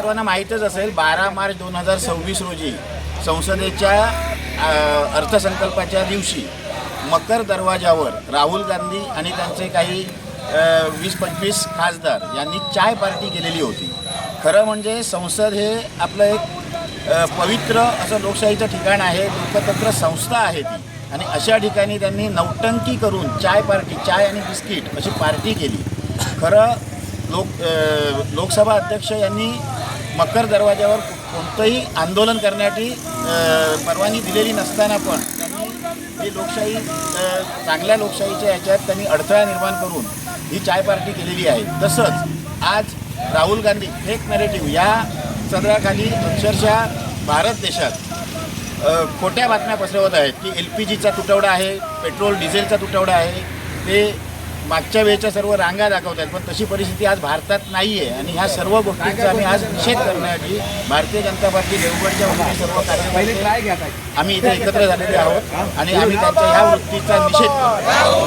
सर्वांना माहीतच असेल 12 मार्च 2026 रोजी संसदेच्या अर्थसंकल्पाच्या दिवशी मकर दरवाजावर राहुल गांधी आणि त्यांचे काही 20-25 खासदार यांनी चाय पार्टी केलेली होती। खरं म्हणजे संसद हे आपलं एक पवित्र असं लोकशाहीचं ठिकाण आहे, लोकतंत्र संस्था आहे ती, आणि अशा ठिकाणी त्यांनी नौटंकी करून चाय पार्टी, चाय आणि बिस्किट अशी पार्टी केली। खरं लोकसभा अध्यक्ष यांनी मकर दरवाजावर कोणतंही आंदोलन करण्याची परवानगी दिलेली नसताना पण त्यांनी ही लोकशाही चांगल्या लोकशाहीच्या याच्यात त्यांनी अडथळा निर्माण करून ही चाय पार्टी केलेली आहे। तसंच आज राहुल गांधी फेक नॅरेटिव्ह या सदराखाली अक्षरशः भारत देशात खोट्या बातम्या पसरवत आहेत की LPGचा तुटवडा आहे, पेट्रोल डिझेलचा तुटवडा आहे, ते मागच्या वेळेच्या सर्व रांगा दाखवत आहेत, पण तशी परिस्थिती आज भारतात नाही आहे। आणि ह्या सर्व गोष्टींचा आम्ही आज निषेध करण्यासाठी भारतीय जनता पार्टी देवगडच्या वतीने सर्व कार्यकर्ते आम्ही इथे एकत्र झालेले आहोत आणि आम्ही त्यांच्या ह्या वृत्तीचा निषेध करतो।